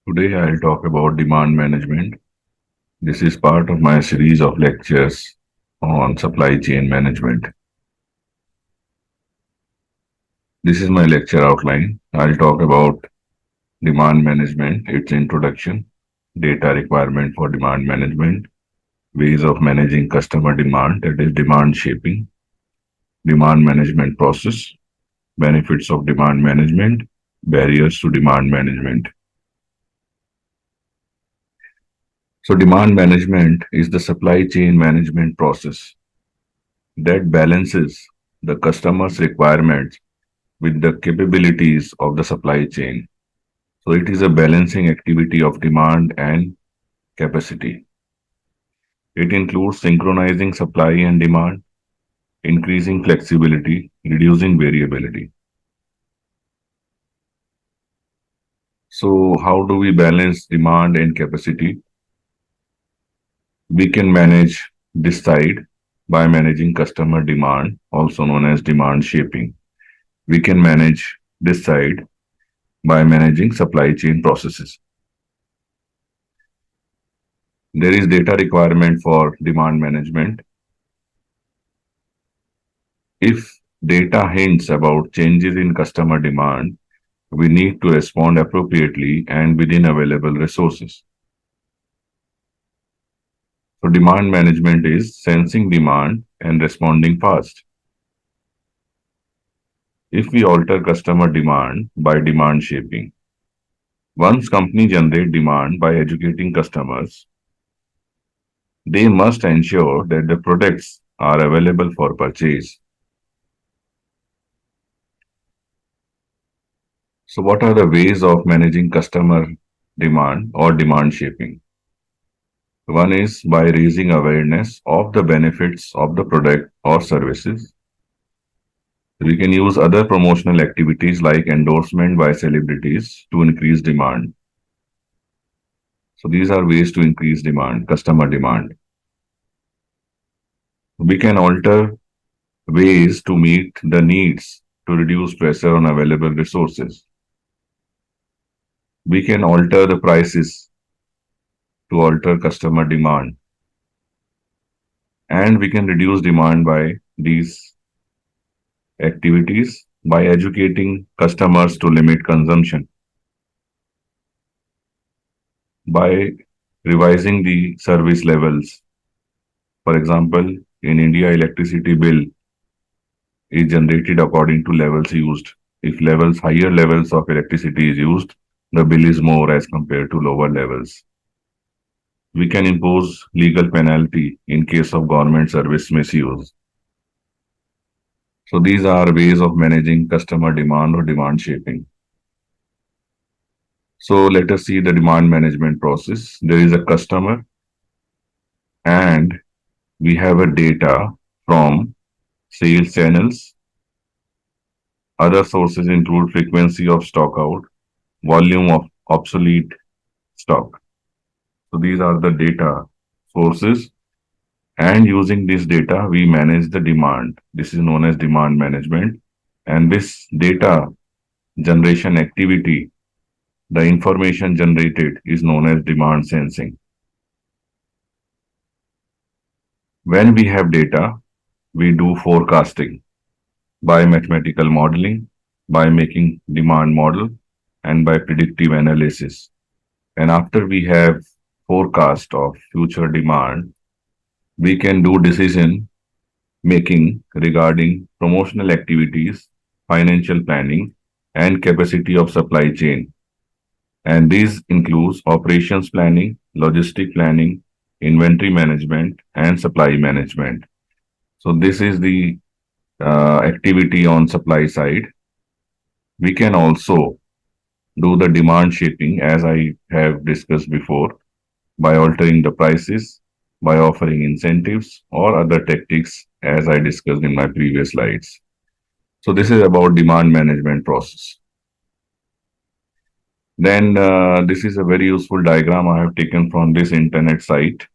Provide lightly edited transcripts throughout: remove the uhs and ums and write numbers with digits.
Today I'll talk about demand management. This is part of my series of lectures on supply chain management. This is my lecture outline. I'll talk about demand management, its introduction, data requirement for demand management, ways of managing customer demand, that is demand shaping, demand management process, benefits of demand management, barriers to demand management. So demand management is the supply chain management process that balances the customer's requirements with the capabilities of the supply chain. So it is a balancing activity of demand and capacity. It includes synchronizing supply and demand, increasing flexibility, reducing variability. So how do we balance demand and capacity? We can manage this side by managing customer demand, also known as demand shaping. We can manage this side by managing supply chain processes. There is data requirement for demand management. If data hints about changes in customer demand, we need to respond appropriately and within available resources. So demand management is sensing demand and responding fast. If we alter customer demand by demand shaping, once companies generate demand by educating customers, they must ensure that the products are available for purchase. So what are the ways of managing customer demand or demand shaping? One is by raising awareness of the benefits of the product or services. We can use other promotional activities like endorsement by celebrities to increase demand. So these are ways to increase demand, customer demand. We can alter ways to meet the needs to reduce pressure on available resources. We can alter the prices to alter customer demand. And we can reduce demand by these activities by educating customers to limit consumption, by revising the service levels. For example, in India, electricity bill is generated according to levels used. If higher levels of electricity is used, the bill is more as compared to lower levels. We can impose legal penalty in case of government service misuse. So these are ways of managing customer demand or demand shaping. So let us see the demand management process. There is a customer and we have a data from sales channels. Other sources include frequency of stock out, volume of obsolete stock. So these are the data sources, and using this data, we manage the demand. This is known as demand management. And this data generation activity, the information generated, is known as demand sensing. When we have data, we do forecasting by mathematical modeling, by making demand model, and by predictive analysis. And after we have forecast of future demand, we can do decision making regarding promotional activities, financial planning, and capacity of supply chain. And these includes operations planning, logistic planning, inventory management, and supply management. So this is the activity on supply side. We can also do the demand shaping as I have discussed before by altering the prices, by offering incentives or other tactics as I discussed in my previous slides. So this is about demand management process. Then this is a very useful diagram I have taken from this internet site.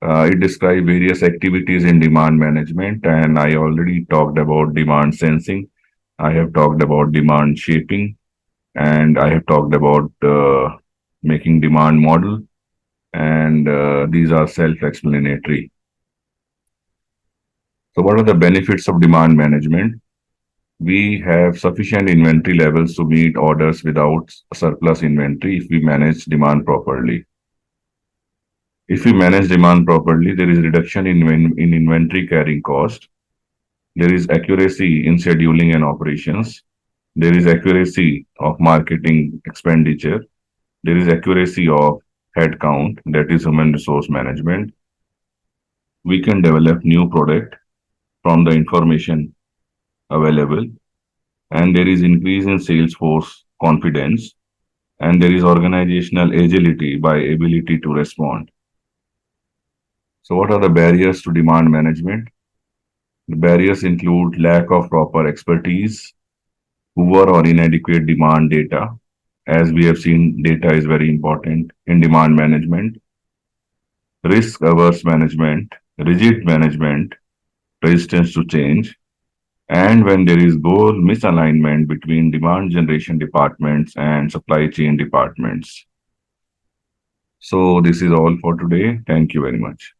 It describes various activities in demand management, and I already talked about demand sensing. I have talked about demand shaping, and I have talked about making demand model, and these are self-explanatory. So what are the benefits of demand management? We have sufficient inventory levels to meet orders without surplus inventory if we manage demand properly. If we manage demand properly, there is reduction in inventory carrying cost. There is accuracy in scheduling and operations. There is accuracy of marketing expenditure. There is accuracy of headcount, that is human resource management. We can develop new product from the information available, and there is increase in sales force confidence, and there is organizational agility by ability to respond. So what are the barriers to demand management? The barriers include lack of proper expertise, poor or inadequate demand data. As we have seen, data is very important in demand management. Risk averse management, rigid management, resistance to change, and when there is goal misalignment between demand generation departments and supply chain departments. So this is all for today. Thank you very much.